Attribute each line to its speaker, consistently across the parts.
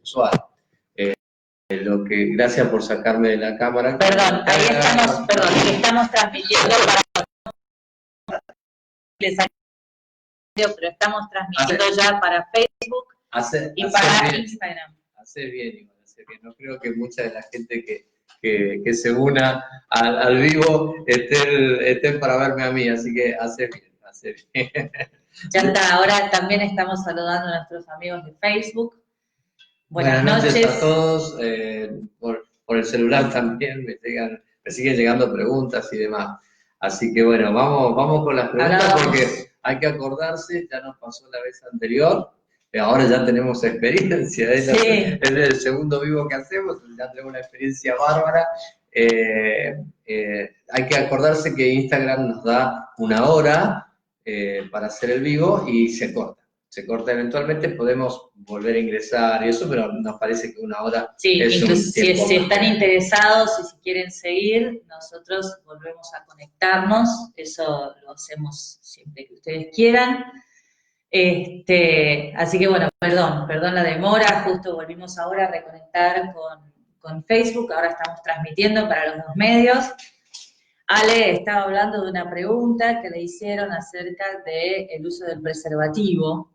Speaker 1: sexual. Gracias por sacarme de la cámara.
Speaker 2: Perdón, ahí estamos transmitiendo pero estamos transmitiendo ya para Facebook y para Instagram.
Speaker 1: Hace bien, Iván, hace bien. No creo que mucha de la gente que se una al vivo estén para verme a mí, así que hace bien.
Speaker 2: Ya está, ahora también estamos saludando a nuestros amigos de Facebook.
Speaker 1: Buenas noches a todos. Por el celular también me siguen llegando preguntas y demás. Así que bueno, vamos con las preguntas porque hay que acordarse, ya nos pasó la vez anterior, pero ahora ya tenemos experiencia, es el segundo vivo que hacemos, ya tenemos una experiencia bárbara. Hay que acordarse que Instagram nos da 1 hora para hacer el vivo y se corta eventualmente, podemos volver a ingresar y eso, pero nos parece que 1 hora es un tiempo.
Speaker 2: Si están interesados y si quieren seguir, nosotros volvemos a conectarnos, eso lo hacemos siempre que ustedes quieran. Así que bueno, perdón la demora, justo volvimos ahora a reconectar con Facebook, ahora estamos transmitiendo para los 2 medios. Ale estaba hablando de una pregunta que le hicieron acerca del uso del preservativo.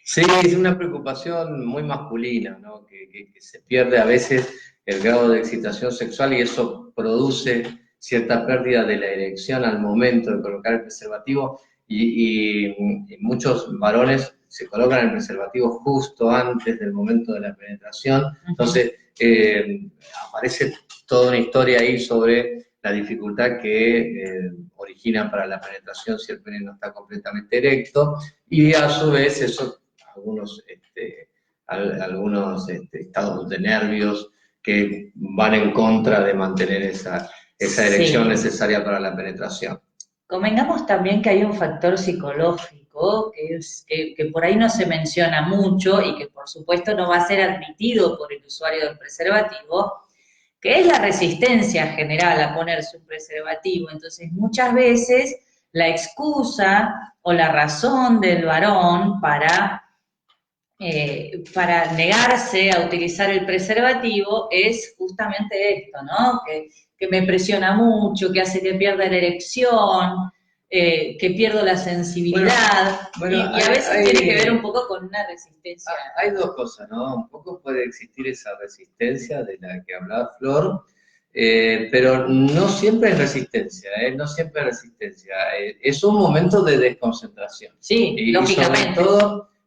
Speaker 1: Sí, es una preocupación muy masculina, ¿no? Que se pierde a veces el grado de excitación sexual y eso produce cierta pérdida de la erección al momento de colocar el preservativo y muchos varones se colocan el preservativo justo antes del momento de la penetración, entonces aparece toda una historia ahí sobre la dificultad que origina para la penetración si el pene no está completamente erecto y a su vez eso algunos estados de nervios que van en contra de mantener esa erección necesaria para la penetración.
Speaker 2: Convengamos también que hay un factor psicológico que por ahí no se menciona mucho y que por supuesto no va a ser admitido por el usuario del preservativo, que es la resistencia general a ponerse un preservativo. Entonces muchas veces la excusa o la razón del varón para negarse a utilizar el preservativo es justamente esto, ¿no? Que me presiona mucho, que hace que pierda la erección, que pierdo la sensibilidad, bueno, y a veces tiene que ver un poco con una resistencia.
Speaker 1: Hay 2 cosas, ¿no? Un poco puede existir esa resistencia de la que hablaba Flor, pero no siempre es resistencia, no siempre es resistencia, es un momento de desconcentración.
Speaker 2: Sí, lógicamente.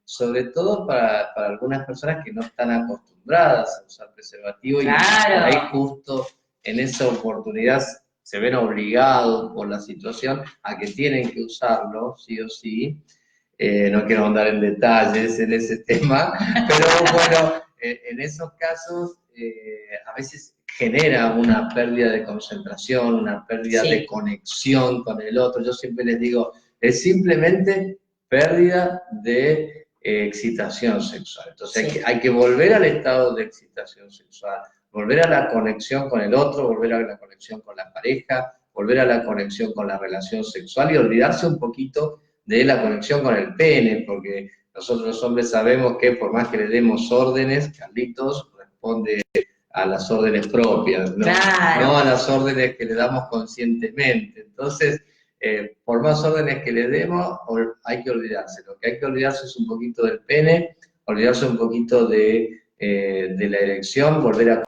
Speaker 1: Sobre todo para algunas personas que no están acostumbradas a usar preservativo
Speaker 2: claro.
Speaker 1: Y por ahí justo en esa oportunidad se ven obligados por la situación a que tienen que usarlo, sí o sí. No quiero andar en detalles en ese tema, pero bueno, en esos casos a veces genera una pérdida de concentración, una pérdida de conexión con el otro. Yo siempre les digo, es simplemente pérdida de excitación sexual. Entonces hay que volver al estado de excitación sexual, volver a la conexión con el otro, volver a la conexión con la pareja, volver a la conexión con la relación sexual y olvidarse un poquito de la conexión con el pene, porque nosotros los hombres sabemos que por más que le demos órdenes, Carlitos responde a las órdenes propias, ¿no?
Speaker 2: Claro.
Speaker 1: No a las órdenes que le damos conscientemente. Entonces, por más órdenes que le demos, hay que olvidarse. Lo que hay que olvidarse es un poquito del pene, olvidarse un poquito de la erección, volver a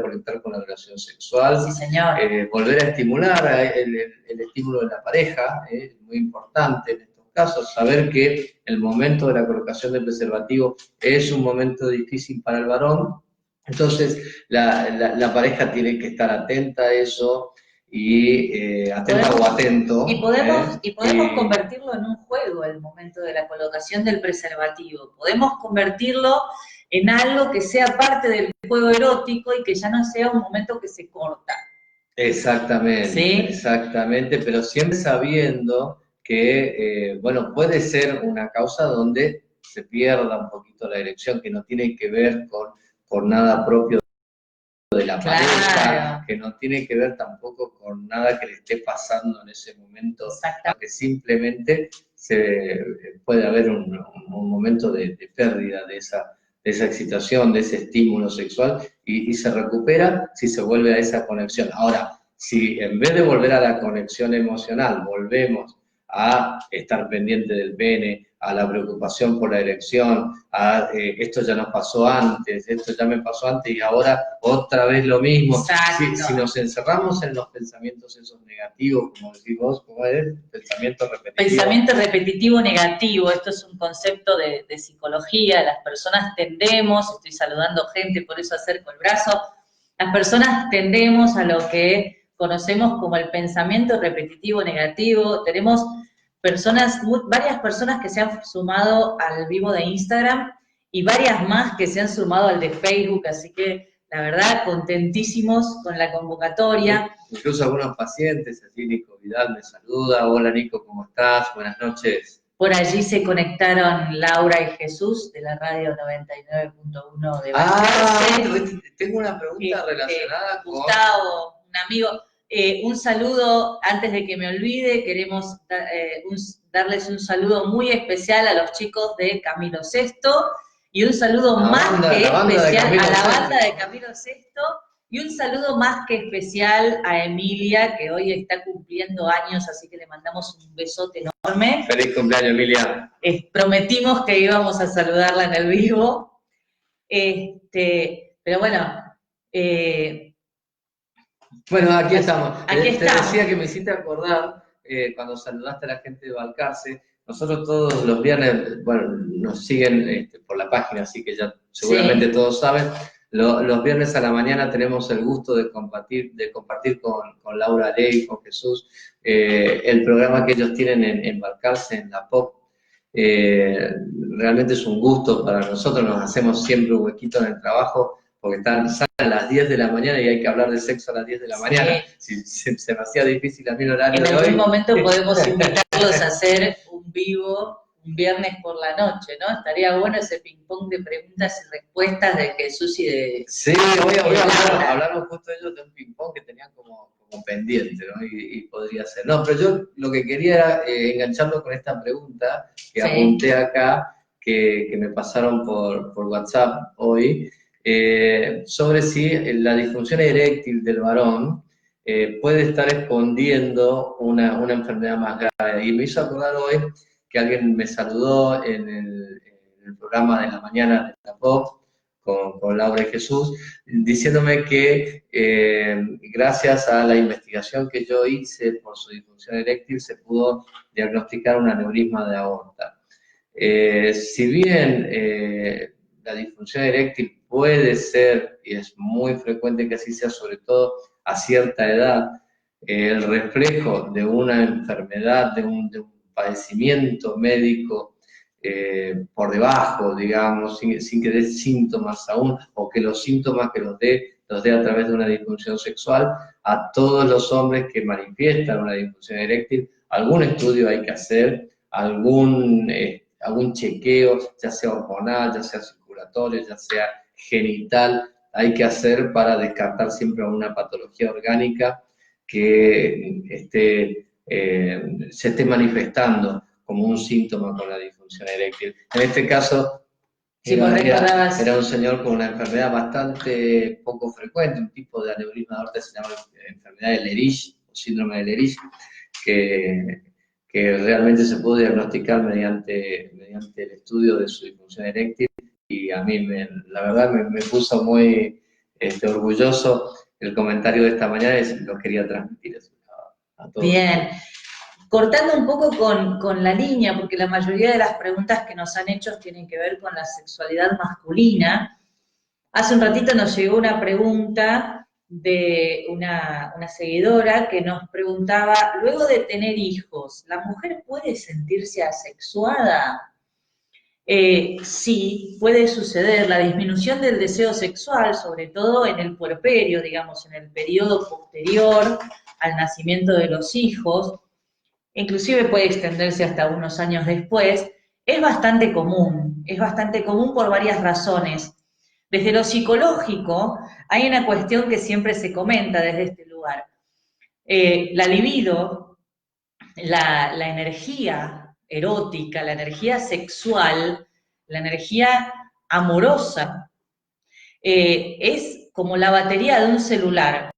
Speaker 1: conectar con la relación sexual,
Speaker 2: sí, señor.
Speaker 1: Volver a estimular el estímulo de la pareja, es muy importante en estos casos, saber que el momento de la colocación del preservativo es un momento difícil para el varón, entonces la pareja tiene que estar atenta a eso, y atenta o atento.
Speaker 2: Y podemos convertirlo en un juego el momento de la colocación del preservativo. Podemos convertirlo en algo que sea parte del juego erótico y que ya no sea un momento que se corta.
Speaker 1: Exactamente, ¿sí? Exactamente, pero siempre sabiendo que, bueno, puede ser una causa donde se pierda un poquito la erección, que no tiene que ver con nada propio de la pareja, que no tiene que ver tampoco con nada que le esté pasando en ese momento, que simplemente puede haber un momento de pérdida de esa excitación, de ese estímulo sexual, y se recupera si se vuelve a esa conexión. Ahora, si en vez de volver a la conexión emocional, volvemos a estar pendiente del pene, a la preocupación por la erección, a esto ya nos pasó antes, esto ya me pasó antes y ahora otra vez lo mismo. Si nos encerramos en los pensamientos esos negativos, como decís vos, ¿cómo es? Pensamiento repetitivo.
Speaker 2: Pensamiento repetitivo negativo, esto es un concepto de psicología, las personas tendemos, estoy saludando gente, por eso acerco el brazo, las personas tendemos a lo que conocemos como el pensamiento repetitivo negativo. Tenemos varias personas que se han sumado al vivo de Instagram y varias más que se han sumado al de Facebook, así que la verdad contentísimos con la convocatoria.
Speaker 1: Incluso algunos pacientes, así Nico Vidal me saluda, hola Nico, ¿cómo estás? Buenas noches.
Speaker 2: Por allí se conectaron Laura y Jesús de la radio 99.1 de Balcarce.
Speaker 1: Tengo una pregunta relacionada con...
Speaker 2: Gustavo, un amigo. Un saludo, antes de que me olvide, queremos darles un saludo muy especial a los chicos de Camilo Sesto y un saludo más que especial a la banda de Camilo Sesto y un saludo más que especial a Emilia, que hoy está cumpliendo años, así que le mandamos un besote enorme.
Speaker 1: ¡Feliz cumpleaños, Emilia!
Speaker 2: Prometimos que íbamos a saludarla en el vivo. Pero bueno...
Speaker 1: Bueno, aquí estamos.
Speaker 2: Te
Speaker 1: decía que me hiciste acordar, cuando saludaste a la gente de Balcarce, nosotros todos los viernes, bueno, nos siguen por la página, así que ya seguramente todos saben, los viernes a la mañana tenemos el gusto de compartir con Laura Ley, con Jesús, el programa que ellos tienen en Balcarce, en la POP. Realmente es un gusto para nosotros, nos hacemos siempre un huequito en el trabajo, porque salen a las 10 de la mañana y hay que hablar de sexo a las 10 de la mañana. Si se me hacía difícil a mí el horario de hoy.
Speaker 2: En algún momento podemos invitarlos a hacer un vivo un viernes por la noche, ¿no? Estaría bueno ese ping-pong de preguntas y respuestas de Jesús y de...
Speaker 1: Sí, hablaron justo ellos de un ping-pong que tenían como pendiente, ¿no? Y podría ser. No, pero yo lo que quería era engancharlo con esta pregunta que apunté acá, que me pasaron por WhatsApp hoy, sobre si la disfunción eréctil del varón puede estar escondiendo una enfermedad más grave. Y me hizo acordar hoy que alguien me saludó en el programa de la mañana de la POP con Laura y Jesús, diciéndome que gracias a la investigación que yo hice por su disfunción eréctil se pudo diagnosticar un aneurisma de aorta. Si bien la disfunción eréctil puede ser, y es muy frecuente que así sea, sobre todo a cierta edad, el reflejo de una enfermedad, de un padecimiento médico por debajo, digamos, sin que dé síntomas aún, o que los síntomas que los dé a través de una disfunción sexual, a todos los hombres que manifiestan una disfunción eréctil, algún estudio hay que hacer, algún chequeo, ya sea hormonal, ya sea circulatorio, ya sea genital, hay que hacer para descartar siempre una patología orgánica que se esté manifestando como un síntoma con la disfunción eréctil. En este caso, era un señor con una enfermedad bastante poco frecuente, un tipo de aneurisma de aorta que se llama enfermedad de Lerich, o síndrome de Lerich, que realmente se pudo diagnosticar mediante el estudio de su disfunción eréctil, y a mí la verdad me puso muy orgulloso el comentario de esta mañana y lo quería transmitir eso a todos.
Speaker 2: Bien. Cortando un poco con la línea, porque la mayoría de las preguntas que nos han hecho tienen que ver con la sexualidad masculina. Hace un ratito nos llegó una pregunta de una seguidora que nos preguntaba, luego de tener hijos, ¿la mujer puede sentirse asexuada? Sí, puede suceder la disminución del deseo sexual, sobre todo en el puerperio, digamos, en el periodo posterior al nacimiento de los hijos, inclusive puede extenderse hasta unos años después, es bastante común por varias razones. Desde lo psicológico, hay una cuestión que siempre se comenta desde este lugar. La libido, la energía erótica, la energía sexual, la energía amorosa, es como la batería de un celular,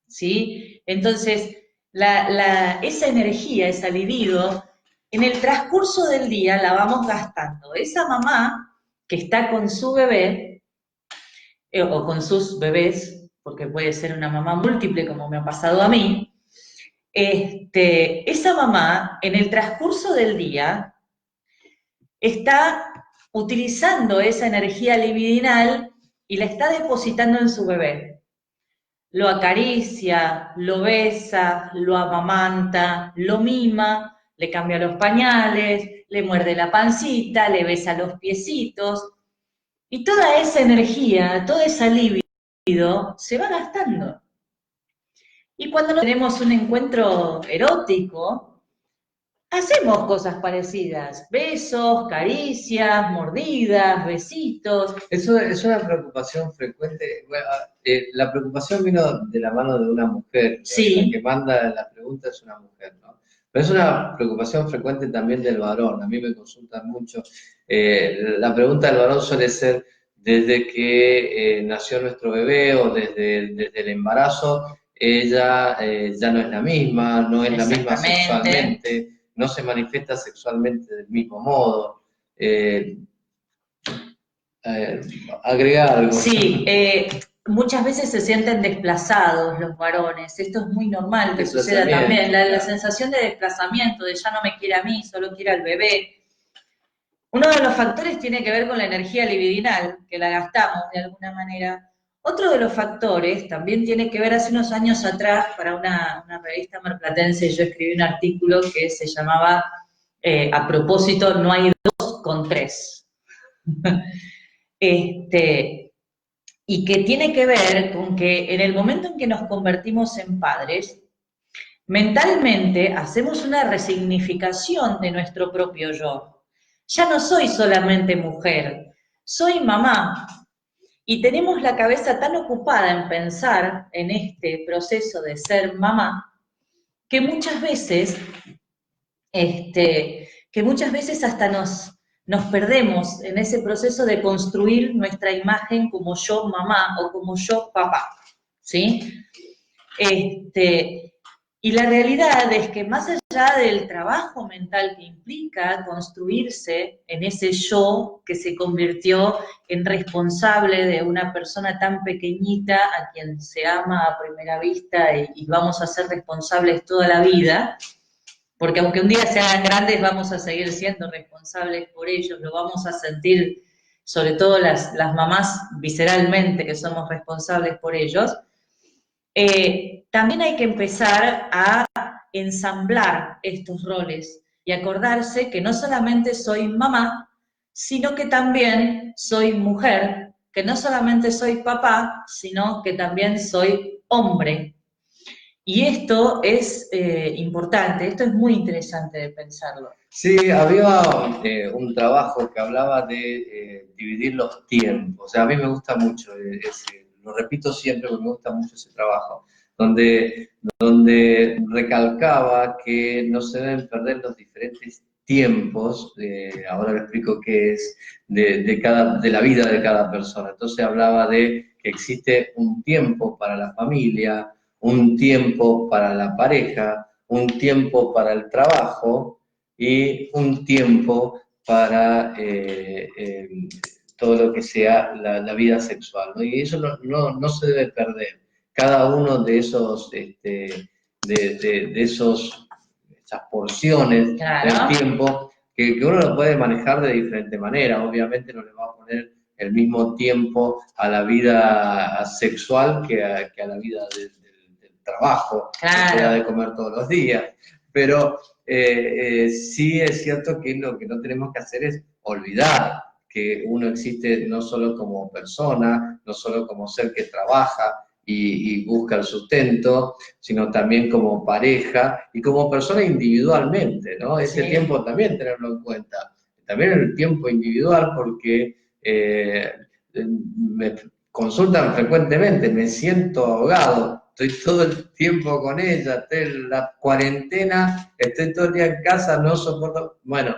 Speaker 2: ¿sí? Entonces, esa energía, esa libido, en el transcurso del día la vamos gastando. Esa mamá que está con su bebé, o con sus bebés, porque puede ser una mamá múltiple como me ha pasado a mí, esa mamá en el transcurso del día está utilizando esa energía libidinal y la está depositando en su bebé. Lo acaricia, lo besa, lo amamanta, lo mima, le cambia los pañales, le muerde la pancita, le besa los piecitos, y toda esa energía, toda esa libido se va gastando. Y cuando no tenemos un encuentro erótico, hacemos cosas parecidas, besos, caricias, mordidas, besitos.
Speaker 1: Eso es una preocupación frecuente. Bueno, la preocupación vino de la mano de una mujer.
Speaker 2: Sí.
Speaker 1: La que manda la pregunta es una mujer, ¿no? Pero es una preocupación frecuente también del varón. A mí me consultan mucho. La pregunta del varón suele ser desde que nació nuestro bebé o desde el embarazo, ella ya no es la misma, no es la misma sexualmente, no se manifiesta sexualmente del mismo modo. Agregar algo.
Speaker 2: Sí, muchas veces se sienten desplazados los varones. Esto es muy normal que suceda también. La sensación de desplazamiento, de ya no me quiere a mí, solo quiere al bebé. Uno de los factores tiene que ver con la energía libidinal, que la gastamos de alguna manera. Otro de los factores también tiene que ver, hace unos años atrás, para una revista marplatense, yo escribí un artículo que se llamaba A propósito, no hay dos con tres. Y que tiene que ver con que en el momento en que nos convertimos en padres, mentalmente hacemos una resignificación de nuestro propio yo. Ya no soy solamente mujer, soy mamá. Y tenemos la cabeza tan ocupada en pensar en este proceso de ser mamá, que muchas veces, hasta nos perdemos en ese proceso de construir nuestra imagen como yo mamá o como yo papá, ¿sí? Y la realidad es que más allá del trabajo mental que implica construirse en ese yo que se convirtió en responsable de una persona tan pequeñita a quien se ama a primera vista y vamos a ser responsables toda la vida, porque aunque un día se hagan grandes vamos a seguir siendo responsables por ellos, lo vamos a sentir, sobre todo las mamás visceralmente que somos responsables por ellos. También hay que empezar a ensamblar estos roles y acordarse que no solamente soy mamá, sino que también soy mujer, que no solamente soy papá, sino que también soy hombre. Y esto es importante, esto es muy interesante de pensarlo.
Speaker 1: Sí, había un trabajo que hablaba de dividir los tiempos. O sea, a mí me gusta mucho lo repito siempre porque me gusta mucho ese trabajo, donde recalcaba que no se deben perder los diferentes tiempos, ahora le explico qué es, de la vida de cada persona. Entonces hablaba de que existe un tiempo para la familia, un tiempo para la pareja, un tiempo para el trabajo y un tiempo para todo lo que sea la vida sexual, ¿no? Y eso no se debe perder. Cada uno de esos, esas porciones del tiempo, que uno lo puede manejar de diferente manera. Obviamente no le va a poner el mismo tiempo a la vida sexual que a la vida del trabajo, que da de comer todos los días. Pero sí es cierto que lo que no tenemos que hacer es olvidar que uno existe no solo como persona, no solo como ser que trabaja y busca el sustento, sino también como pareja y como persona individualmente, ¿no? Ese tiempo también tenerlo en cuenta. También el tiempo individual, porque me consultan frecuentemente, me siento ahogado, estoy todo el tiempo con ella, estoy en la cuarentena, estoy todo el día en casa, no soporto. Bueno,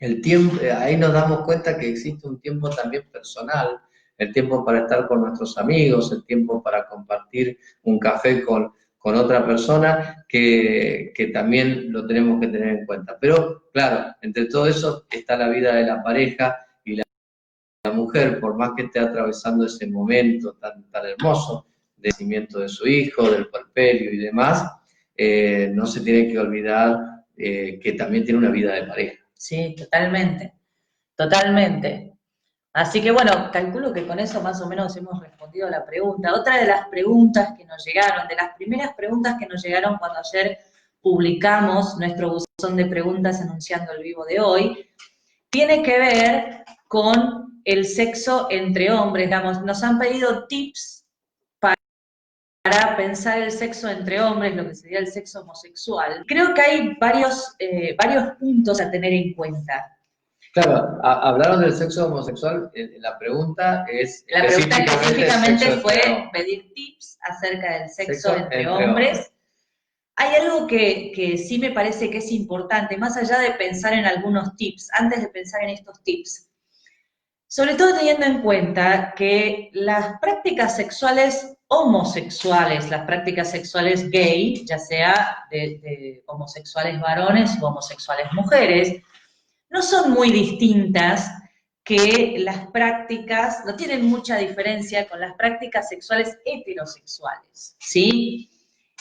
Speaker 1: el tiempo, ahí nos damos cuenta que existe un tiempo también personal, el tiempo para estar con nuestros amigos, el tiempo para compartir un café con otra persona, que también lo tenemos que tener en cuenta. Pero claro, entre todo eso está la vida de la pareja y la mujer, por más que esté atravesando ese momento tan hermoso de nacimiento de su hijo, del puerperio y demás, no se tiene que olvidar que también tiene una vida de pareja.
Speaker 2: Sí, totalmente, totalmente. Así que bueno, calculo que con eso más o menos hemos respondido a la pregunta. Otra de las preguntas que nos llegaron, de las primeras preguntas que nos llegaron cuando ayer publicamos nuestro buzón de preguntas anunciando el vivo de hoy, tiene que ver con el sexo entre hombres. Digamos, nos han pedido tips para pensar el sexo entre hombres, lo que sería el sexo homosexual. Creo que hay varios puntos a tener en cuenta.
Speaker 1: Claro, hablaron del sexo homosexual, la pregunta es...
Speaker 2: La pregunta específicamente fue pedir tips acerca del sexo entre hombres. Hay algo que sí me parece que es importante, más allá de pensar en algunos tips, antes de pensar en estos tips, sobre todo teniendo en cuenta que las prácticas sexuales homosexuales, las prácticas sexuales gay, ya sea de homosexuales varones o homosexuales mujeres, no son muy distintas que las prácticas, no tienen mucha diferencia con las prácticas sexuales heterosexuales, ¿sí?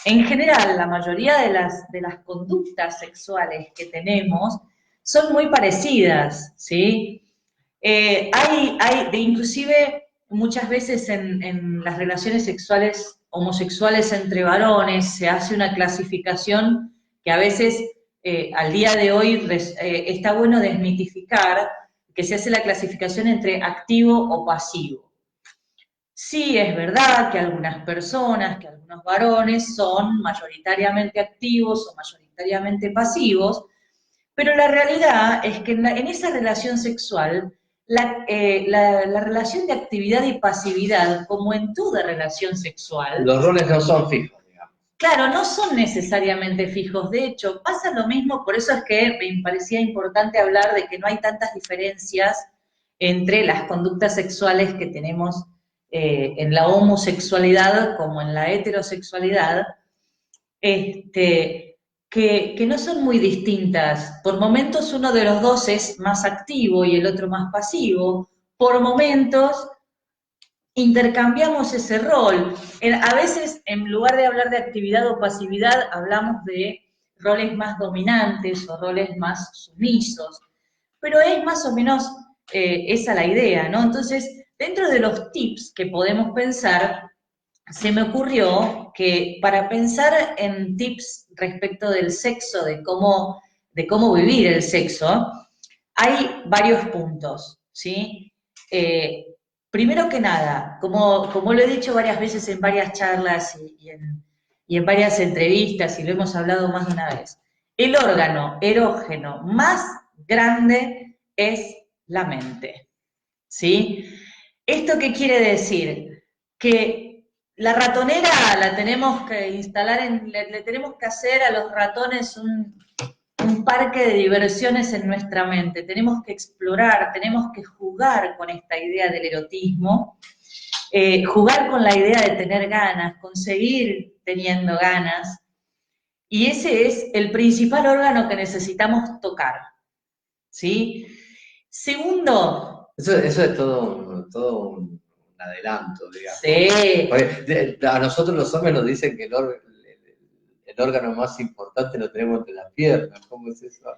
Speaker 2: En general, la mayoría de las conductas sexuales que tenemos son muy parecidas, ¿sí? Inclusive muchas veces en las relaciones sexuales homosexuales entre varones se hace una clasificación que a veces al día de hoy está bueno desmitificar, que se hace la clasificación entre activo o pasivo. Sí, es verdad que algunas personas, que algunos varones son mayoritariamente activos o mayoritariamente pasivos, pero la realidad es que en esa relación sexual, la relación de actividad y pasividad, como en toda relación sexual...
Speaker 1: Los roles no son fijos, digamos.
Speaker 2: Claro, no son necesariamente fijos. De hecho, pasa lo mismo, por eso es que me parecía importante hablar de que no hay tantas diferencias entre las conductas sexuales que tenemos en la homosexualidad como en la heterosexualidad, que no son muy distintas. Por momentos uno de los dos es más activo y el otro más pasivo. Por momentos intercambiamos ese rol. A veces, en lugar de hablar de actividad o pasividad, hablamos de roles más dominantes o roles más sumisos. Pero es más o menos esa la idea, ¿no? Entonces, dentro de los tips que podemos pensar, se me ocurrió que para pensar en tips respecto del sexo, de cómo vivir el sexo, hay varios puntos, ¿sí? Primero que nada, como lo he dicho varias veces en varias charlas y en varias entrevistas, y lo hemos hablado más de una vez, el órgano erógeno más grande es la mente, ¿sí? ¿Esto qué quiere decir? Que la ratonera la tenemos que instalar, le tenemos que hacer a los ratones un parque de diversiones en nuestra mente. Tenemos que explorar, tenemos que jugar con esta idea del erotismo, jugar con la idea de tener ganas, conseguir teniendo ganas. Y ese es el principal órgano que necesitamos tocar, ¿sí? Segundo...
Speaker 1: Eso es todo un adelanto, digamos.
Speaker 2: Sí.
Speaker 1: Porque a nosotros los hombres nos dicen que el órgano más importante lo tenemos entre las piernas. ¿Cómo es eso?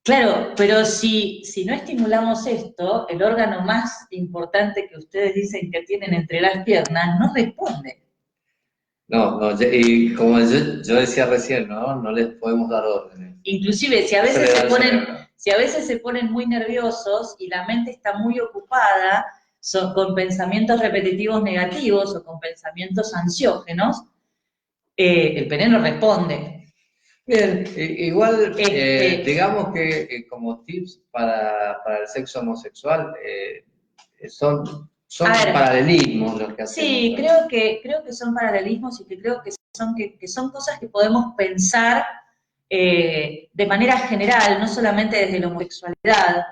Speaker 2: Claro, pero si no estimulamos esto, el órgano más importante que ustedes dicen que tienen entre las piernas no responde.
Speaker 1: No, y como yo decía recién, ¿no? No les podemos dar órdenes.
Speaker 2: Inclusive, si a veces se ponen muy nerviosos y la mente está muy ocupada con pensamientos repetitivos negativos o con pensamientos ansiógenos, el pene no responde.
Speaker 1: Bien, igual, digamos que como tips para el sexo homosexual, son paralelismos los que hacemos.
Speaker 2: Sí, creo que son paralelismos y que creo que son cosas que podemos pensar de manera general, no solamente desde la homosexualidad.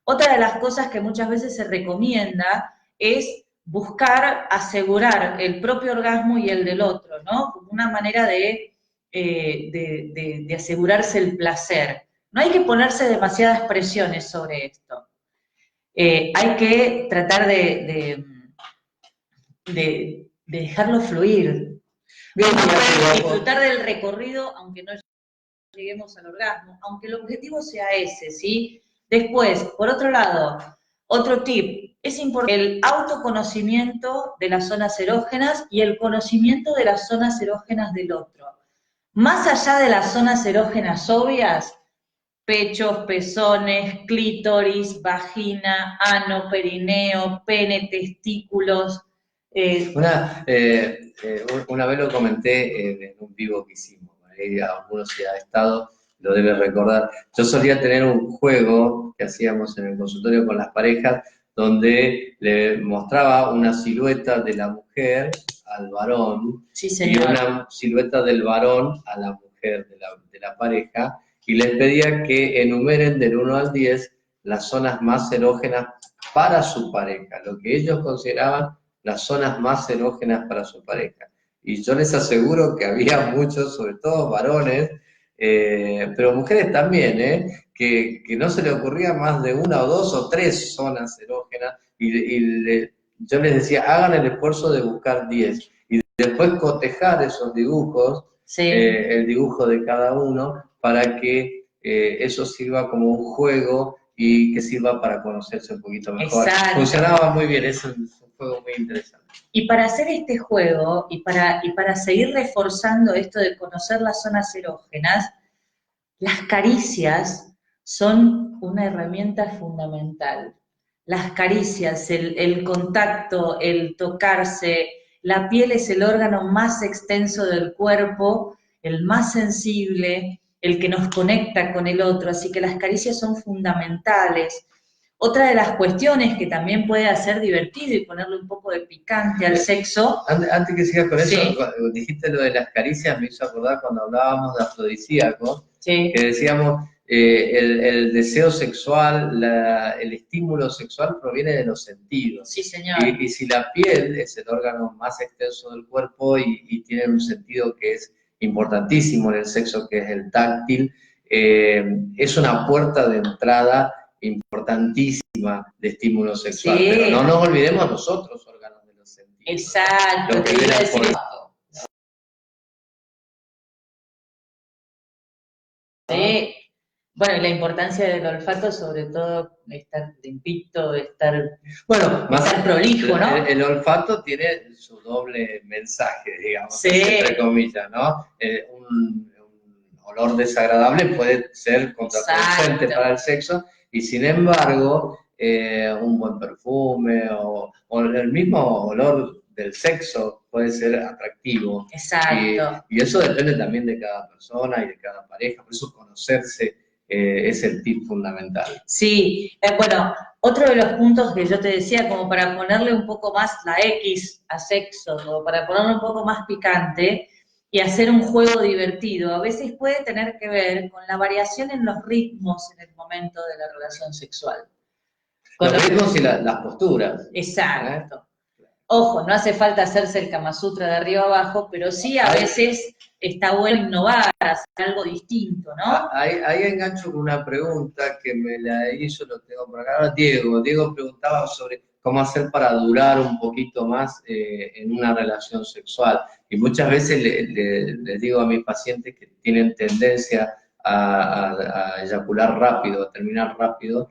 Speaker 2: Otra de las cosas que muchas veces se recomienda es buscar asegurar el propio orgasmo y el del otro, ¿no? Como una manera de asegurarse el placer. No hay que ponerse demasiadas presiones sobre esto. Hay que tratar de dejarlo fluir. Disfrutar del recorrido, aunque no lleguemos al orgasmo, aunque el objetivo sea ese, ¿sí? Después, por otro lado, otro tip, es importante el autoconocimiento de las zonas erógenas y el conocimiento de las zonas erógenas del otro. Más allá de las zonas erógenas obvias, pechos, pezones, clítoris, vagina, ano, perineo, pene, testículos.
Speaker 1: Una vez lo comenté en un vivo que hicimos, ahí algunos si ha estado, lo debe recordar. Yo solía tener un juego que hacíamos en el consultorio con las parejas, donde le mostraba una silueta de la mujer al varón,
Speaker 2: sí,
Speaker 1: y una silueta del varón a la mujer de la pareja, y les pedía que enumeren del 1 al 10 las zonas más erógenas para su pareja, lo que ellos consideraban las zonas más erógenas para su pareja. Y yo les aseguro que había muchos, sobre todo varones, pero mujeres también, que no se le ocurría más de 1 o 2 o 3 zonas erógenas, yo les decía, hagan el esfuerzo de buscar 10, y después cotejar esos dibujos,
Speaker 2: sí.
Speaker 1: El dibujo de cada uno, para que eso sirva como un juego y que sirva para conocerse un poquito mejor.
Speaker 2: Exacto.
Speaker 1: Funcionaba muy bien, es un juego muy interesante.
Speaker 2: Y para hacer este juego, y para seguir reforzando esto de conocer las zonas erógenas, las caricias son una herramienta fundamental. Las caricias, el contacto, el tocarse, la piel es el órgano más extenso del cuerpo, el más sensible, el que nos conecta con el otro, así que las caricias son fundamentales. Otra de las cuestiones que también puede hacer divertido y ponerle un poco de picante al sexo.
Speaker 1: Antes que sigas con eso,
Speaker 2: sí.
Speaker 1: Dijiste lo de las caricias, me hizo acordar cuando hablábamos de afrodisíacos,
Speaker 2: sí.
Speaker 1: que decíamos el deseo sexual, el estímulo sexual proviene de los sentidos.
Speaker 2: Sí, señor.
Speaker 1: Y si la piel es el órgano más extenso del cuerpo y tiene un sentido que es importantísimo en el sexo, que es el táctil, es una puerta de entrada importantísima de estímulo sexual, sí. Pero no nos olvidemos los otros órganos de los sentidos.
Speaker 2: Exacto,
Speaker 1: lo que viene por
Speaker 2: sí. Bueno, y la importancia del olfato, sobre todo, estar limpito, estar prolijo, ¿no?
Speaker 1: El olfato tiene su doble mensaje, digamos,
Speaker 2: sí.
Speaker 1: Entre comillas, ¿no? Un olor desagradable puede ser contraproducente para el sexo, y sin embargo, un buen perfume o el mismo olor del sexo puede ser atractivo.
Speaker 2: Exacto.
Speaker 1: Y eso depende también de cada persona y de cada pareja, por eso conocerse es el tip fundamental.
Speaker 2: Sí, bueno, otro de los puntos que yo te decía, como para ponerle un poco más la X a sexo, o para ponerle un poco más picante y hacer un juego divertido, a veces puede tener que ver con la variación en los ritmos en el momento de la relación sexual.
Speaker 1: Con los ritmos y las posturas.
Speaker 2: Exacto. Ojo, no hace falta hacerse el Kama Sutra de arriba abajo, pero sí a veces está bueno innovar, hacer algo distinto, ¿no?
Speaker 1: Ahí engancho con una pregunta que me la hizo, lo tengo por acá, Diego. Diego preguntaba sobre cómo hacer para durar un poquito más en una relación sexual. Y muchas veces les digo a mis pacientes que tienen tendencia a eyacular rápido, a terminar rápido,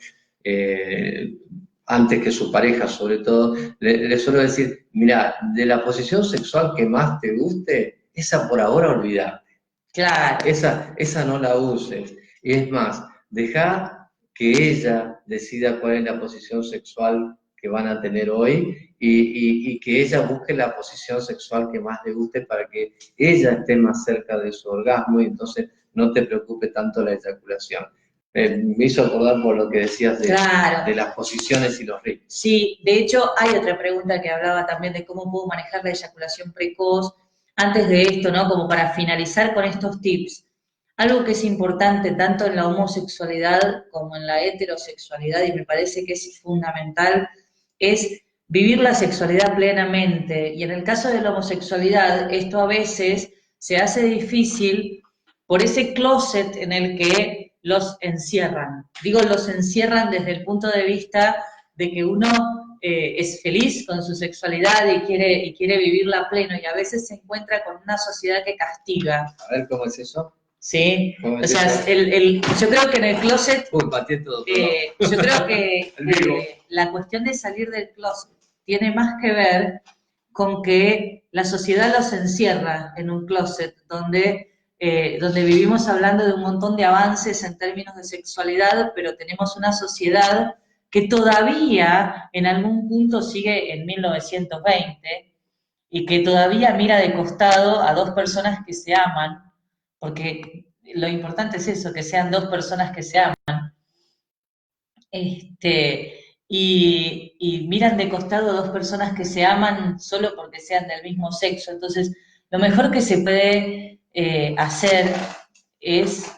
Speaker 1: antes que su pareja sobre todo, le suelo decir, mira, de la posición sexual que más te guste, esa por ahora olvidate.
Speaker 2: Claro.
Speaker 1: Esa no la uses. Y es más, deja que ella decida cuál es la posición sexual que van a tener hoy y que ella busque la posición sexual que más le guste para que ella esté más cerca de su orgasmo y entonces no te preocupe tanto la eyaculación. Me hizo acordar por lo que decías de las posiciones y los ritmos.
Speaker 2: Sí, de hecho hay otra pregunta que hablaba también de cómo puedo manejar la eyaculación precoz. Antes de esto, ¿no? Como para finalizar con estos tips, Algo que es importante tanto en la homosexualidad como en la heterosexualidad, y me parece que es fundamental, es vivir la sexualidad plenamente. Y en el caso de la homosexualidad, esto a veces se hace difícil por ese closet en el que los encierran. Digo, los encierran desde el punto de vista de que uno es feliz con su sexualidad y quiere vivirla a pleno, y a veces se encuentra con una sociedad que castiga.
Speaker 1: A ver, ¿cómo es eso?
Speaker 2: Sí, o sea, yo creo que en el closet, yo creo que la cuestión de salir del closet tiene más que ver con que la sociedad los encierra en un closet donde vivimos hablando de un montón de avances en términos de sexualidad, pero tenemos una sociedad que todavía en algún punto sigue en 1920 y que todavía mira de costado a dos personas que se aman, porque lo importante es eso, que sean dos personas que se aman, y miran de costado a dos personas que se aman solo porque sean del mismo sexo. Entonces, lo mejor que se puede hacer es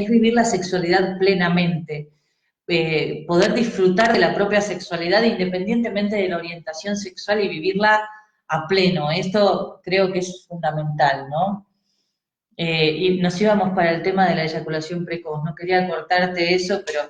Speaker 2: vivir la sexualidad plenamente, poder disfrutar de la propia sexualidad independientemente de la orientación sexual y vivirla a pleno. Esto creo que es fundamental, ¿no? Y nos íbamos para el tema de la eyaculación precoz. No quería cortarte eso, pero...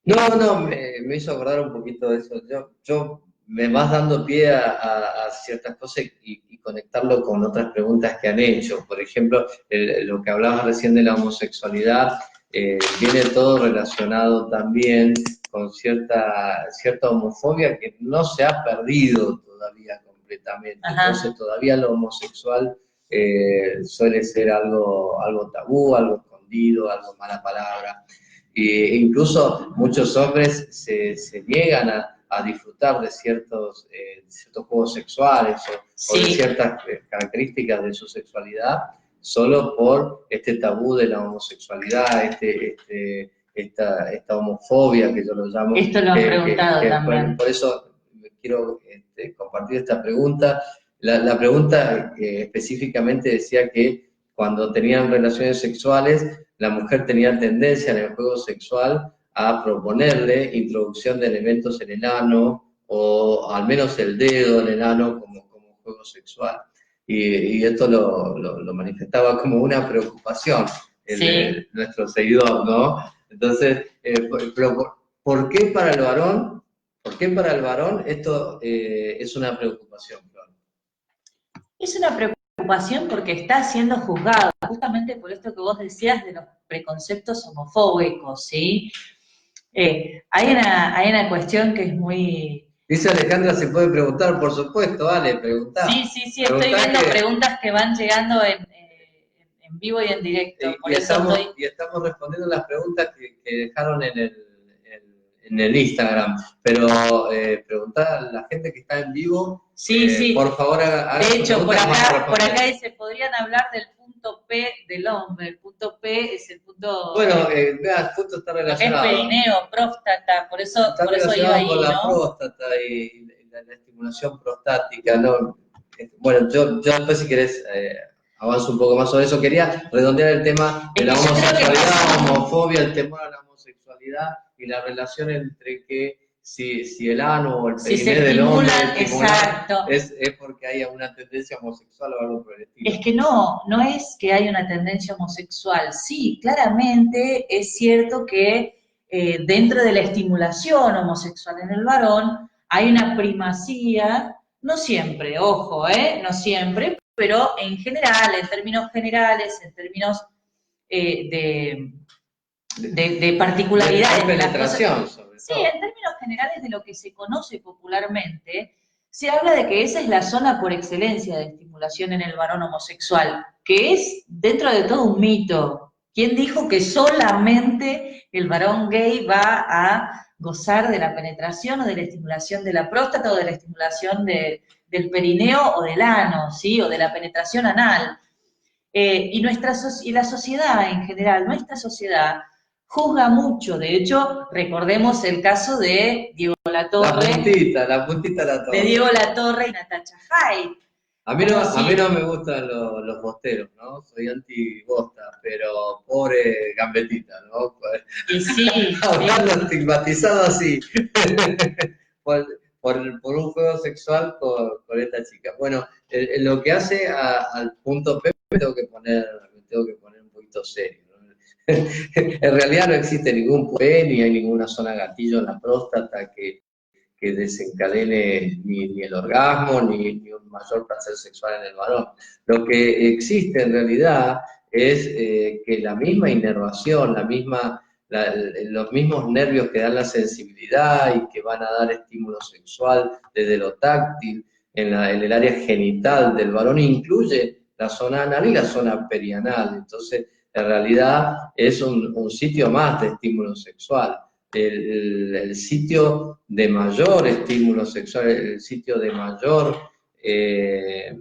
Speaker 1: No, me hizo acordar un poquito de eso. Yo me vas dando pie a ciertas cosas y conectarlo con otras preguntas que han hecho. Por ejemplo, lo que hablabas recién de la homosexualidad, viene todo relacionado también con cierta homofobia que no se ha perdido todavía completamente.
Speaker 2: Ajá.
Speaker 1: Entonces todavía lo homosexual suele ser algo tabú, algo escondido, algo mala palabra. E incluso muchos hombres se niegan a disfrutar de ciertos juegos sexuales o de ciertas características de su sexualidad solo por este tabú de la homosexualidad, esta homofobia que yo lo llamo.
Speaker 2: Esto lo han preguntado también.
Speaker 1: Por eso quiero compartir esta pregunta. La pregunta específicamente decía que cuando tenían relaciones sexuales, la mujer tenía tendencia en el juego sexual a proponerle introducción de elementos en el ano, o al menos el dedo en el ano como juego sexual. Y esto lo manifestaba como una preocupación en nuestro seguidor, ¿no? Entonces, pero ¿por qué para el varón? ¿Por qué para el varón esto es una preocupación, Flor?
Speaker 2: Es una preocupación porque está siendo juzgado, justamente por esto que vos decías de los preconceptos homofóbicos, ¿sí? Hay una cuestión que es muy...
Speaker 1: Dice Alejandra, ¿se puede preguntar? Por supuesto, Ale, preguntá.
Speaker 2: Sí, estoy viendo preguntas que van llegando en vivo y en directo.
Speaker 1: Y estamos respondiendo las preguntas que dejaron en el Instagram, pero preguntar a la gente que está en vivo, por favor haga
Speaker 2: de hecho, por acá dice, podrían hablar del punto P del hombre. El punto P es el punto...
Speaker 1: Bueno, veas, justo está relacionado.
Speaker 2: Es perineo, próstata, por eso iba ahí,
Speaker 1: con la próstata y la estimulación prostática, ¿no? Bueno, yo después, si querés, avanzo un poco más sobre eso. Quería redondear el tema de la homosexualidad, homofobia, el temor a la homosexualidad y la relación entre que si el ano o el perineo del hombre es porque hay una tendencia homosexual o algo por el estilo.
Speaker 2: Es que no es que hay una tendencia homosexual. Sí, claramente es cierto que dentro de la estimulación homosexual en el varón hay una primacía, no siempre, ojo, no siempre, pero en general, en términos generales, en términos de particularidades de las cosas. Sí, en términos generales de lo que se conoce popularmente, se habla de que esa es la zona por excelencia de estimulación en el varón homosexual, que es dentro de todo un mito. ¿Quién dijo que solamente el varón gay va a gozar de la penetración o de la estimulación de la próstata o de la estimulación del perineo o del ano, ¿sí? O de la penetración anal? Y la sociedad en general, nuestra sociedad, juzga mucho. De hecho, recordemos el caso de Diego Latorre.
Speaker 1: La puntita de la torre.
Speaker 2: De Diego Latorre y Natacha Haidt.
Speaker 1: A mí no me gustan los bosteros, ¿no? Soy anti-bosta, pero pobre gambetita, ¿no?
Speaker 2: Y sí,
Speaker 1: Hablando estigmatizado así, por, por un juego sexual con esta chica. Bueno, lo que hace al punto P me tengo que poner un poquito serio, ¿no? En realidad no existe ningún P ni hay ninguna zona gatillo en la próstata que desencadene ni el orgasmo ni un mayor placer sexual en el varón. Lo que existe en realidad es que la misma inervación, los mismos nervios que dan la sensibilidad y que van a dar estímulo sexual desde lo táctil en el área genital del varón incluye la zona anal y la zona perianal. Entonces, en realidad es un sitio más de estímulo sexual. El sitio de mayor estímulo sexual, el sitio de mayor, que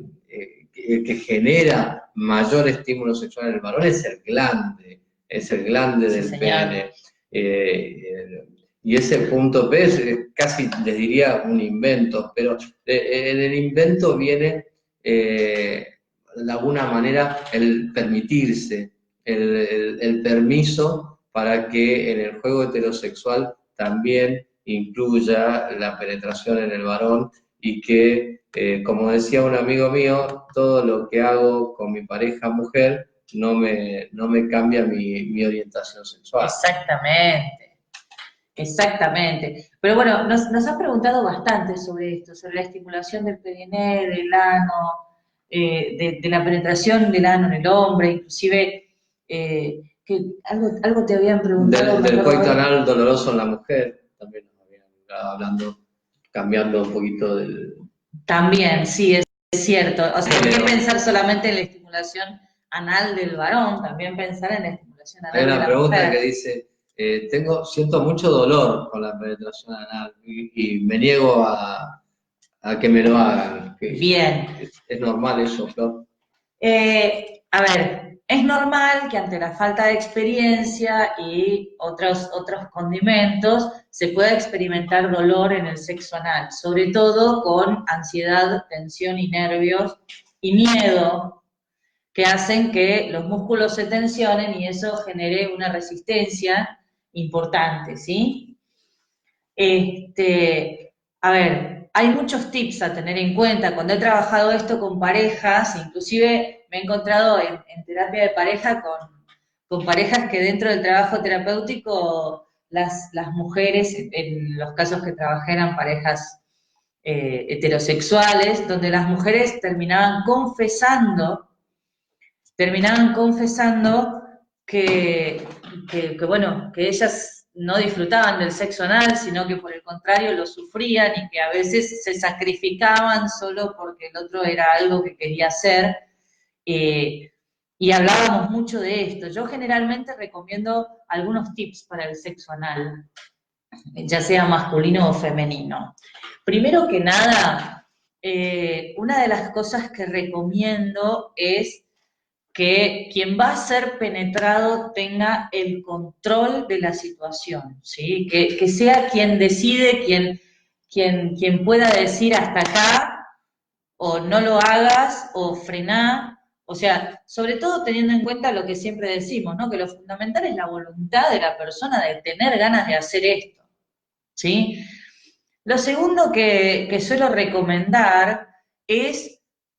Speaker 1: genera mayor estímulo sexual en el varón es el glande
Speaker 2: sí,
Speaker 1: del
Speaker 2: señor.
Speaker 1: pene. Y ese punto P es casi les diría un invento, pero en el invento viene de alguna manera el permitirse, el permiso para que en el juego heterosexual también incluya la penetración en el varón y que, como decía un amigo mío, todo lo que hago con mi pareja mujer no me cambia mi orientación sexual.
Speaker 2: Exactamente, exactamente. Pero bueno, nos han preguntado bastante sobre esto, sobre la estimulación del periné, del ano, de la penetración del ano en el hombre, inclusive que algo te habían preguntado, me
Speaker 1: Del
Speaker 2: acuerdo
Speaker 1: coito
Speaker 2: ahora.
Speaker 1: anal doloroso en la mujer, también nos habían estado hablando, cambiando un poquito del
Speaker 2: También, sí, es cierto. O sea, ¿por qué
Speaker 1: género.
Speaker 2: pensar solamente en la estimulación anal del varón? También pensar en la estimulación
Speaker 1: Hay
Speaker 2: anal de
Speaker 1: una
Speaker 2: la
Speaker 1: pregunta que
Speaker 2: mujer.
Speaker 1: dice, siento mucho dolor con la penetración anal y me niego a que me lo hagan.
Speaker 2: Bien.
Speaker 1: Es normal eso, Flor?
Speaker 2: A ver, es normal que ante la falta de experiencia y otros condimentos se pueda experimentar dolor en el sexo anal, sobre todo con ansiedad, tensión y nervios y miedo que hacen que los músculos se tensionen y eso genere una resistencia importante, ¿sí? A ver, hay muchos tips a tener en cuenta. Cuando he trabajado esto con parejas, inclusive me he encontrado en terapia de pareja con parejas que dentro del trabajo terapéutico, las mujeres, en los casos que trabajé eran parejas heterosexuales, donde las mujeres terminaban confesando bueno, que ellas no disfrutaban del sexo anal, sino que por el contrario lo sufrían y que a veces se sacrificaban solo porque el otro era algo que quería hacer. Eh, y hablábamos mucho de esto. Yo generalmente recomiendo algunos tips para el sexo anal, ya sea masculino o femenino. Primero que nada, una de las cosas que recomiendo es que quien va a ser penetrado tenga el control de la situación, ¿sí? Que sea quien decide, quien pueda decir hasta acá, o no lo hagas, o frená, o sea, sobre todo teniendo en cuenta lo que siempre decimos, ¿no? Que lo fundamental es la voluntad de la persona de tener ganas de hacer esto, ¿sí? Lo segundo que suelo recomendar es,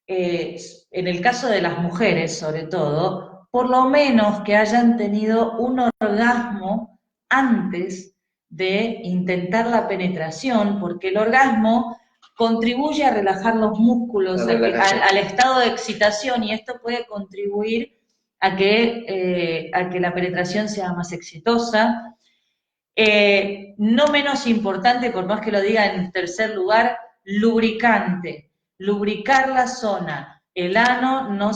Speaker 2: en el caso de las mujeres sobre todo, por lo menos que hayan tenido un orgasmo antes de intentar la penetración, porque el orgasmo contribuye a relajar los músculos, al estado de excitación y esto puede contribuir a que la penetración sea más exitosa. No menos importante, por más que lo diga en tercer lugar, lubricante. Lubricar la zona. El ano no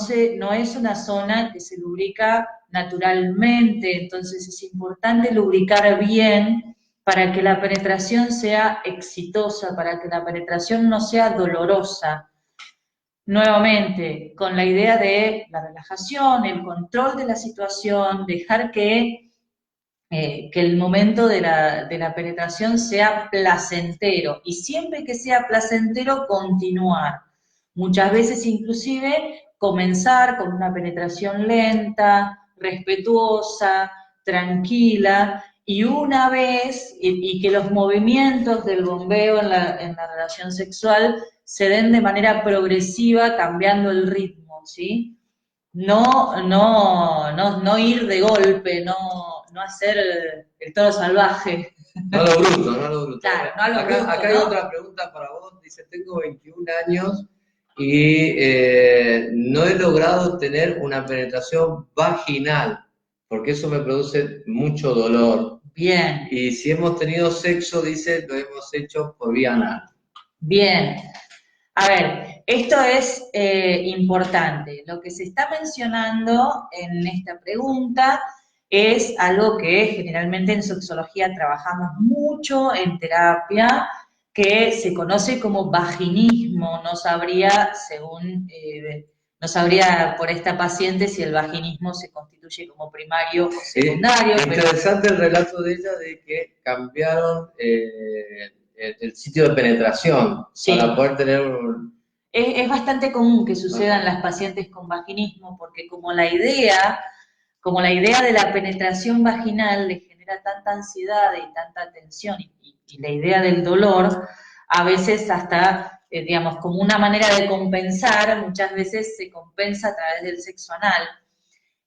Speaker 2: es una zona que se lubrica naturalmente, entonces es importante lubricar bien para que la penetración sea exitosa, para que la penetración no sea dolorosa. Nuevamente, con la idea de la relajación, el control de la situación, dejar que el momento de la penetración sea placentero y siempre que sea placentero continuar, Muchas veces inclusive comenzar con una penetración lenta, respetuosa, tranquila, y una vez, y que los movimientos del bombeo en la relación sexual se den de manera progresiva, cambiando el ritmo, ¿sí? No ir de golpe, no hacer el toro salvaje.
Speaker 1: No a lo bruto, no a lo bruto.
Speaker 2: Claro, no a lo
Speaker 1: acá,
Speaker 2: bruto,
Speaker 1: acá hay
Speaker 2: ¿no?
Speaker 1: otra pregunta para vos. Dice, tengo 21 años y no he logrado tener una penetración vaginal, porque eso me produce mucho dolor.
Speaker 2: Bien.
Speaker 1: Y si hemos tenido sexo, dice, lo hemos hecho por vía anal.
Speaker 2: Bien. A ver, esto es importante. Lo que se está mencionando en esta pregunta es algo que generalmente en sexología trabajamos mucho en terapia, que se conoce como vaginismo. No sabría, no sabría por esta paciente si el vaginismo se constituye como primario o secundario.
Speaker 1: Interesante el relato de ella de que cambiaron el sitio de penetración para poder tener un...
Speaker 2: Es bastante común que sucedan las pacientes con vaginismo, porque como la idea de la penetración vaginal le genera tanta ansiedad y tanta tensión, y la idea del dolor, a veces hasta, digamos, como una manera de compensar, muchas veces se compensa a través del sexo anal.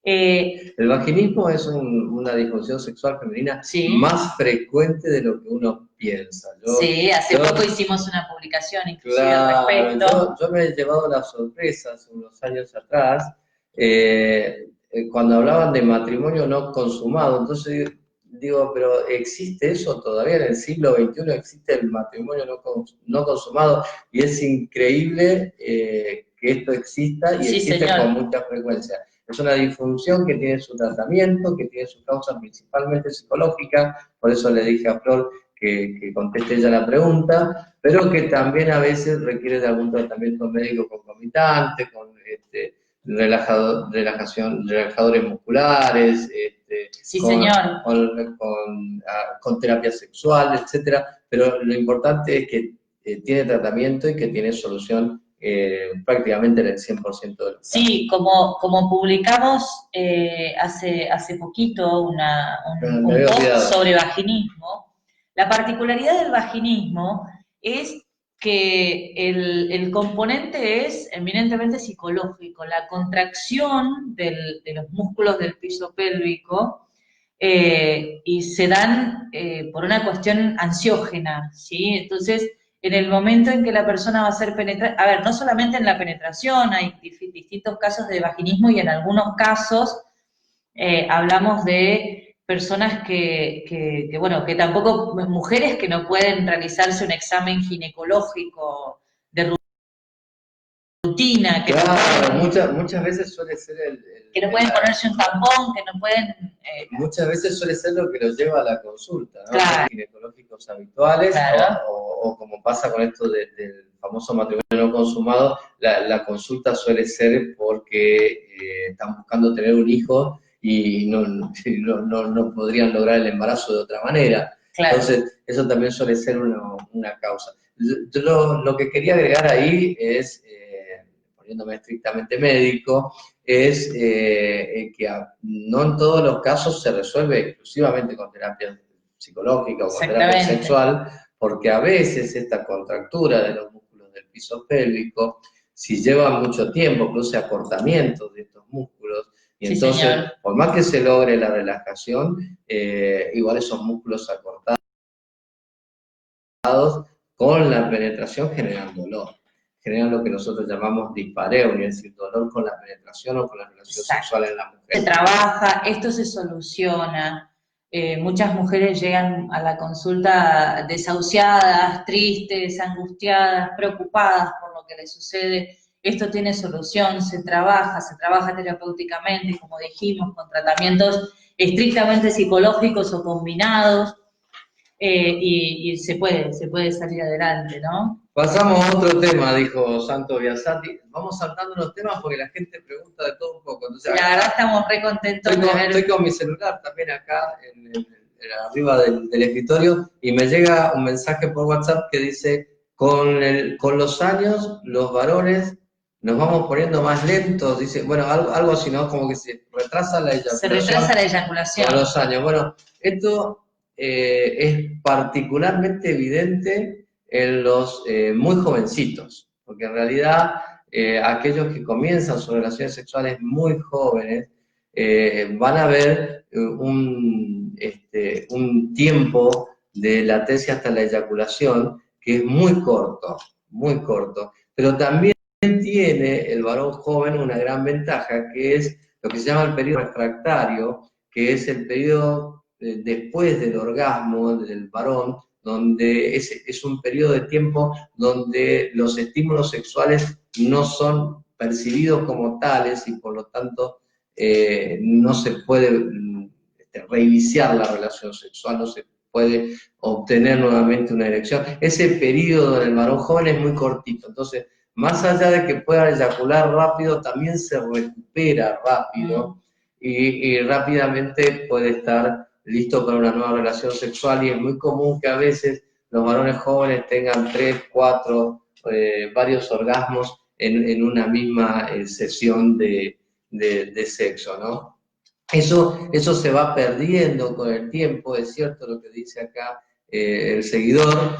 Speaker 1: El vaginismo es una disfunción sexual femenina más frecuente de lo que uno piensa.
Speaker 2: Hace poco hicimos una publicación inclusive al respecto.
Speaker 1: Yo me he llevado la sorpresa hace unos años atrás, cuando hablaban de matrimonio no consumado. Entonces digo, pero ¿existe eso todavía? En el siglo XXI existe el matrimonio no consumado, y es increíble que esto exista y existe con mucha frecuencia. Es una disfunción que tiene su tratamiento, que tiene su causa principalmente psicológica, por eso le dije a Flor que conteste ella la pregunta, pero que también a veces requiere de algún tratamiento médico concomitante, con relajadores musculares, con terapia sexual, etcétera. Pero lo importante es que tiene tratamiento y que tiene solución prácticamente en el 100% de los casos.
Speaker 2: Sí, como publicamos hace poquito un post sobre vaginismo, la particularidad del vaginismo es que el componente es eminentemente psicológico, la contracción de los músculos del piso pélvico, y se dan por una cuestión ansiógena, ¿sí? Entonces, en el momento en que la persona va a ser penetrada, a ver, no solamente en la penetración, hay distintos casos de vaginismo, y en algunos casos hablamos de personas bueno, que tampoco, mujeres que no pueden realizarse un examen ginecológico de rutina. Que
Speaker 1: claro, muchas veces suele ser
Speaker 2: que no pueden ponerse un tampón, que no pueden...
Speaker 1: muchas veces suele ser lo que los lleva a la consulta, ¿no?
Speaker 2: Claro.
Speaker 1: Los ginecológicos habituales,
Speaker 2: claro.
Speaker 1: o como pasa con esto del famoso matrimonio no consumado, la consulta suele ser porque están buscando tener un hijo y no podrían lograr el embarazo de otra manera. Claro. Entonces, eso también suele ser una causa. Yo lo que quería agregar ahí es, poniéndome estrictamente médico, es que no en todos los casos se resuelve exclusivamente con terapia psicológica o con terapia sexual, porque a veces esta contractura de los músculos del piso pélvico, si lleva mucho tiempo, produce acortamiento de estos músculos, y entonces, por más que se logre la relajación, igual esos músculos acortados con la penetración generan dolor. Generan lo que nosotros llamamos dispareunia, es decir, dolor con la penetración o con la relación sexual en la mujer.
Speaker 2: Se trabaja, esto se soluciona. Muchas mujeres llegan a la consulta desahuciadas, tristes, angustiadas, preocupadas por lo que les sucede. Esto tiene solución, se trabaja terapéuticamente, como dijimos, con tratamientos estrictamente psicológicos o combinados. Y se puede salir adelante, ¿no?
Speaker 1: Pasamos a otro tema, dijo Santo Biasati. Vamos saltando los temas porque la gente pregunta de todo un poco. Entonces,
Speaker 2: la verdad estamos re contentos
Speaker 1: estoy con mi celular también acá, arriba del escritorio, y me llega un mensaje por WhatsApp que dice: Con los años, los varones nos vamos poniendo más lentos, dice, bueno, algo así, ¿no? Como que se retrasa la eyaculación.
Speaker 2: Se retrasa la eyaculación.
Speaker 1: Con los años. Bueno, esto es particularmente evidente en los muy jovencitos, porque en realidad aquellos que comienzan sus relaciones sexuales muy jóvenes van a ver un tiempo de latencia hasta la eyaculación que es muy corto, pero también tiene el varón joven una gran ventaja, que es lo que se llama el periodo refractario, que es el periodo después del orgasmo del varón, donde es un periodo de tiempo donde los estímulos sexuales no son percibidos como tales y por lo tanto no se puede reiniciar la relación sexual, no se puede obtener nuevamente una erección. Ese periodo en el varón joven es muy cortito, entonces más allá de que pueda eyacular rápido, también se recupera rápido y rápidamente puede estar listo para una nueva relación sexual, y es muy común que a veces los varones jóvenes tengan 3, 4, varios orgasmos en una misma sesión de sexo, ¿no? Eso se va perdiendo con el tiempo, es cierto lo que dice acá el seguidor,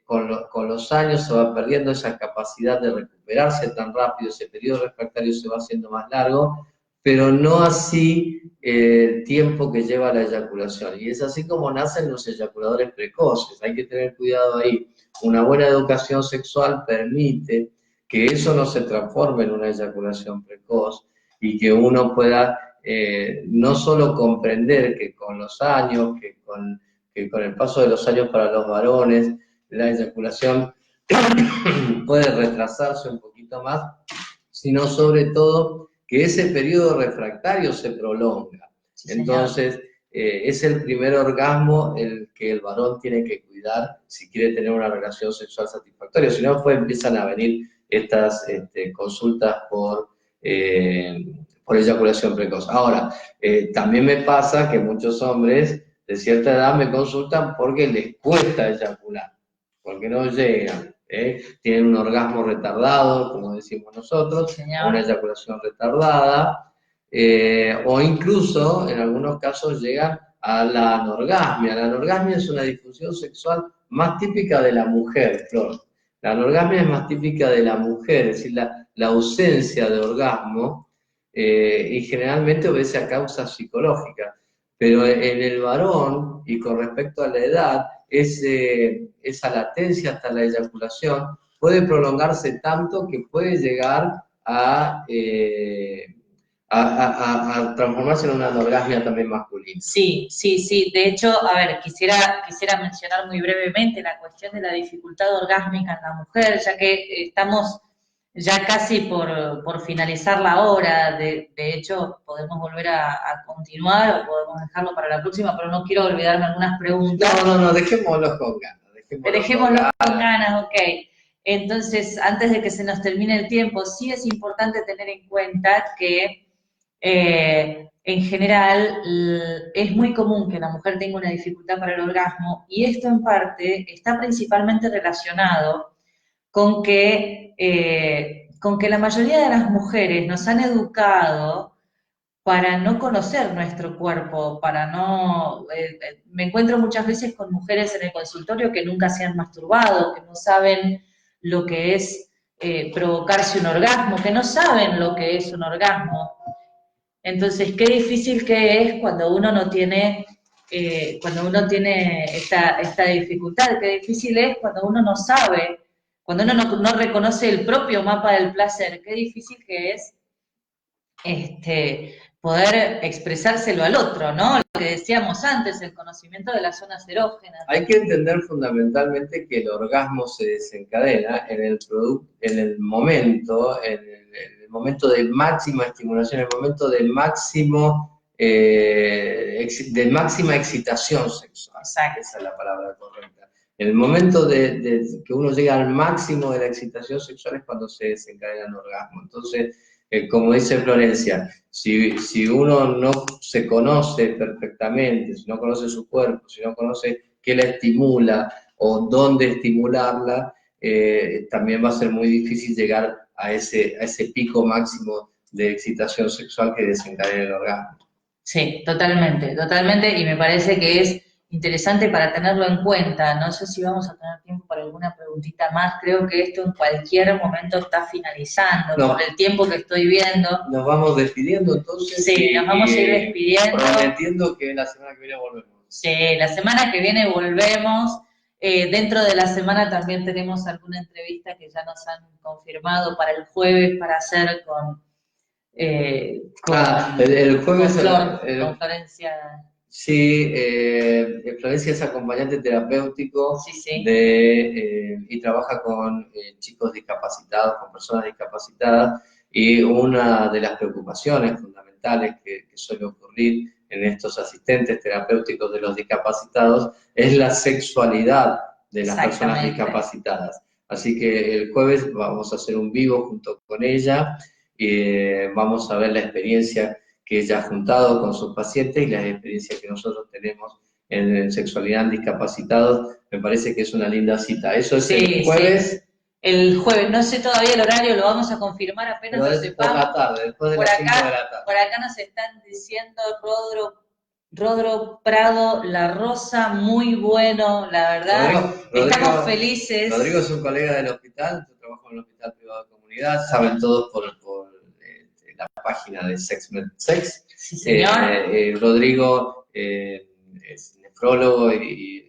Speaker 1: con los años se va perdiendo esa capacidad de recuperarse tan rápido, ese periodo refractario se va haciendo más largo, pero no así el tiempo que lleva la eyaculación. Y es así como nacen los eyaculadores precoces, hay que tener cuidado ahí. Una buena educación sexual permite que eso no se transforme en una eyaculación precoz y que uno pueda no solo comprender que con los años, que con el paso de los años para los varones, la eyaculación puede retrasarse un poquito más, sino sobre todo que ese periodo refractario se prolonga. Sí, entonces, es el primer orgasmo el que el varón tiene que cuidar si quiere tener una relación sexual satisfactoria. Si no, pues empiezan a venir estas consultas por eyaculación precoz. Ahora, también me pasa que muchos hombres de cierta edad me consultan porque les cuesta eyacular, porque no llegan. Tienen un orgasmo retardado, como decimos nosotros, una eyaculación retardada, o incluso en algunos casos llegan a la anorgasmia. La anorgasmia es una disfunción sexual más típica de la mujer, Flor. La anorgasmia es más típica de la mujer, es decir, la ausencia de orgasmo, y generalmente obedece a causas psicológicas. Pero en el varón, y con respecto a la edad, esa latencia hasta la eyaculación puede prolongarse tanto que puede llegar a transformarse en una anorgasmia también masculina.
Speaker 2: Sí, sí, sí. De hecho, a ver, quisiera mencionar muy brevemente la cuestión de la dificultad orgásmica en la mujer, ya que estamos ya casi por finalizar la hora. De hecho, podemos volver a continuar o podemos dejarlo para la próxima, pero no quiero olvidarme algunas preguntas.
Speaker 1: No, dejémoslo con ganas.
Speaker 2: Dejémoslo con ganas, ok. Entonces, antes de que se nos termine el tiempo, sí es importante tener en cuenta que en general es muy común que la mujer tenga una dificultad para el orgasmo, y esto en parte está principalmente relacionado con que la mayoría de las mujeres nos han educado para no conocer nuestro cuerpo, para no... me encuentro muchas veces con mujeres en el consultorio que nunca se han masturbado, que no saben lo que es provocarse un orgasmo, que no saben lo que es un orgasmo. Entonces, qué difícil que es cuando uno no tiene... cuando uno tiene esta dificultad, qué difícil es cuando uno no sabe, cuando uno no reconoce el propio mapa del placer, qué difícil que es poder expresárselo al otro, ¿no? Lo que decíamos antes, el conocimiento de las zonas erógenas.
Speaker 1: Hay que entender fundamentalmente que el orgasmo se desencadena en el momento de máxima estimulación, en el momento de máxima excitación sexual. Exacto. Esa es la palabra correcta. En el momento de que uno llega al máximo de la excitación sexual es cuando se desencadena el orgasmo. Entonces, como dice Florencia, si uno no se conoce perfectamente, si no conoce su cuerpo, si no conoce qué le estimula o dónde estimularla, también va a ser muy difícil llegar a ese pico máximo de excitación sexual que desencadena el orgasmo.
Speaker 2: Sí, totalmente, totalmente, y me parece que es interesante para tenerlo en cuenta. No sé si vamos a tener tiempo para alguna preguntita más, creo que esto en cualquier momento está finalizando,
Speaker 1: No.
Speaker 2: por el tiempo que estoy viendo.
Speaker 1: Nos vamos despidiendo entonces.
Speaker 2: Sí, nos vamos a ir despidiendo.
Speaker 1: Prometiendo que la semana que viene volvemos.
Speaker 2: Sí, la semana que viene volvemos. Dentro de la semana también tenemos alguna entrevista que ya nos han confirmado para el jueves para hacer con
Speaker 1: el jueves
Speaker 2: con Florencia.
Speaker 1: Sí, Florencia es acompañante terapéutico
Speaker 2: Sí, sí.
Speaker 1: y trabaja con chicos discapacitados, con personas discapacitadas, y una de las preocupaciones fundamentales que suele ocurrir en estos asistentes terapéuticos de los discapacitados es la sexualidad de las personas discapacitadas. Así que el jueves vamos a hacer un vivo junto con ella y vamos a ver la experiencia que ella ha juntado con sus pacientes y las experiencias que nosotros tenemos en sexualidad en discapacitados. Me parece que es una linda cita. Eso es el jueves. Sí.
Speaker 2: El jueves, no sé todavía el horario, lo vamos a confirmar apenas lo sepamos.
Speaker 1: Por la tarde, después de las 5 de la tarde.
Speaker 2: Por acá nos están diciendo Rodro Prado, La Rosa, muy bueno, la verdad. Estamos felices.
Speaker 1: Rodrigo es un colega del hospital, yo trabajo en el Hospital Privado de Comunidad, saben todos por la página de SexMedSex.
Speaker 2: Sí, señor.
Speaker 1: Rodrigo es nefrólogo y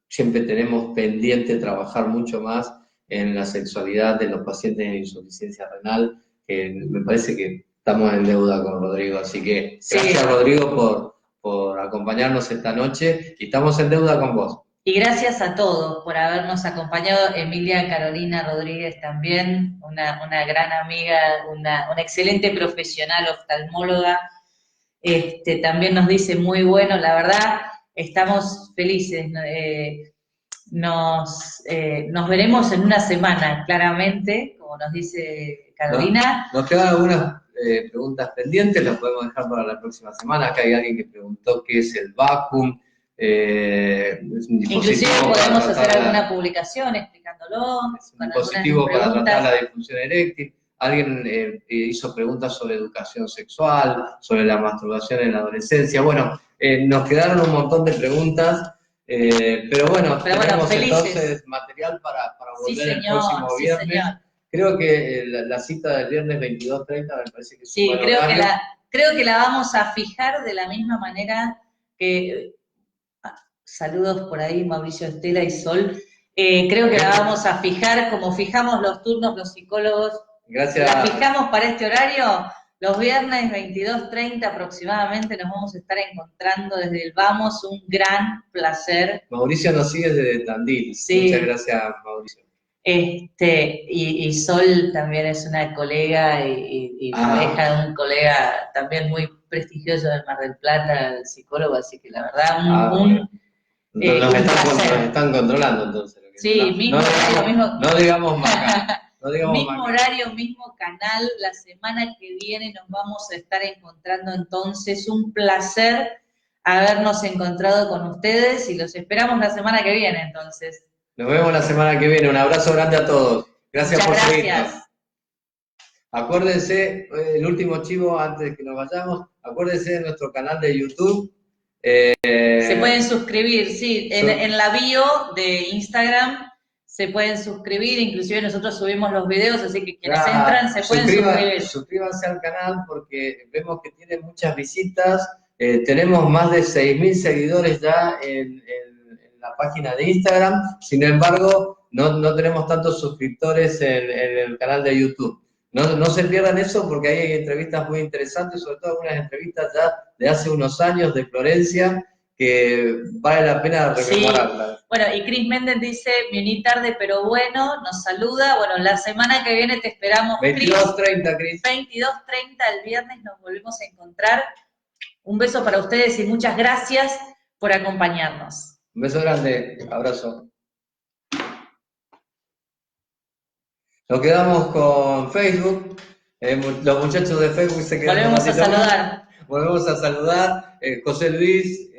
Speaker 1: siempre tenemos pendiente trabajar mucho más en la sexualidad de los pacientes en insuficiencia renal. Me parece que estamos en deuda con Rodrigo, así que gracias Rodrigo por acompañarnos esta noche y estamos en deuda con vos.
Speaker 2: Y gracias a todos por habernos acompañado. Emilia Carolina Rodríguez también, una gran amiga, una excelente profesional oftalmóloga. También nos dice muy bueno, la verdad, estamos felices. Nos veremos en una semana, claramente, como nos dice Carolina.
Speaker 1: Nos quedan algunas preguntas pendientes, las podemos dejar para la próxima semana. Acá hay alguien que preguntó qué es el vacuum.
Speaker 2: Inclusive podemos hacer alguna publicación explicándolo.
Speaker 1: Es un dispositivo para tratar la disfunción eréctil. Alguien hizo preguntas sobre educación sexual, sobre la masturbación en la adolescencia. Bueno, nos quedaron un montón de preguntas, pero bueno, tenemos entonces material para volver el próximo viernes. Señor. Creo que la cita del viernes 22:30 me parece que es un buen horario.
Speaker 2: Creo que la vamos a fijar de la misma manera que... Saludos por ahí, Mauricio, Estela y Sol. Creo que la vamos a fijar como fijamos los turnos los psicólogos.
Speaker 1: Gracias.
Speaker 2: La fijamos para este horario. Los viernes 22:30 aproximadamente nos vamos a estar encontrando desde el Vamos. Un gran placer.
Speaker 1: Mauricio nos sigue desde Tandil. Sí. Muchas gracias, Mauricio.
Speaker 2: Y Sol también es una colega y pareja de un colega también muy prestigioso del Mar del Plata, psicólogo, así que la verdad,
Speaker 1: nos están controlando entonces.
Speaker 2: Sí, mismo horario, mismo...
Speaker 1: No digamos más.
Speaker 2: Mismo horario, mismo canal, la semana que viene nos vamos a estar encontrando entonces. Un placer habernos encontrado con ustedes y los esperamos la semana que viene entonces.
Speaker 1: Nos vemos la semana que viene. Un abrazo grande a todos. Gracias por seguirnos. Acuérdense, el último chivo antes de que nos vayamos, acuérdense de nuestro canal de YouTube.
Speaker 2: Se pueden suscribir, sí, en la bio de Instagram se pueden suscribir, inclusive nosotros subimos los videos, así que quienes entran se pueden suscribir.
Speaker 1: Suscríbanse al canal porque vemos que tiene muchas visitas, tenemos más de 6.000 seguidores ya en la página de Instagram, sin embargo no tenemos tantos suscriptores en el canal de YouTube. No se pierdan eso porque ahí hay entrevistas muy interesantes, sobre todo algunas entrevistas ya de hace unos años de Florencia, que vale la pena rememorarlas.
Speaker 2: Sí. Bueno, y Cris Méndez dice, me uní tarde, pero bueno, nos saluda. Bueno, la semana que viene te esperamos,
Speaker 1: 22:30, Cris.
Speaker 2: 22:30, el viernes nos volvemos a encontrar. Un beso para ustedes y muchas gracias por acompañarnos.
Speaker 1: Un beso grande, abrazo. Nos quedamos con Facebook. Los muchachos de Facebook se quedan un
Speaker 2: Volvemos a
Speaker 1: ratito más.
Speaker 2: saludar.
Speaker 1: Volvemos a saludar. José Luis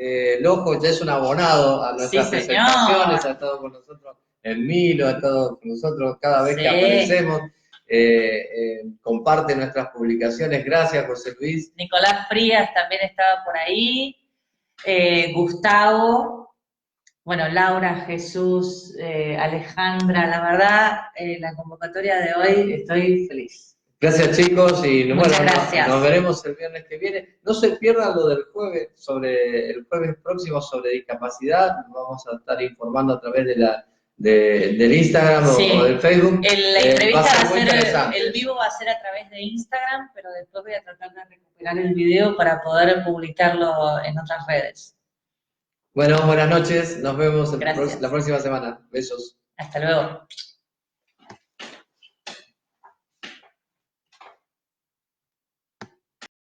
Speaker 1: Lojo ya es un abonado a nuestras
Speaker 2: Sí, señor.
Speaker 1: presentaciones, ha estado con nosotros en Milo, ha estado con nosotros cada vez
Speaker 2: Sí.
Speaker 1: que aparecemos. Comparte nuestras publicaciones. Gracias, José Luis.
Speaker 2: Nicolás Frías también estaba por ahí. Gustavo. Bueno, Laura, Jesús, Alejandra, la verdad, la convocatoria de hoy estoy feliz.
Speaker 1: Gracias, chicos, y
Speaker 2: Muchas
Speaker 1: bueno,
Speaker 2: gracias.
Speaker 1: nos veremos el viernes que viene. No se pierdan lo del jueves, el jueves próximo sobre discapacidad. Vamos a estar informando a través del Instagram
Speaker 2: Sí.
Speaker 1: o del Facebook.
Speaker 2: La entrevista
Speaker 1: va a ser muy interesante.
Speaker 2: el vivo va a ser a través de Instagram, pero después voy a tratar de recuperar el video para poder publicarlo en otras redes.
Speaker 1: Bueno, buenas noches, nos vemos
Speaker 2: Gracias.
Speaker 1: la próxima semana. Besos.
Speaker 2: Hasta luego.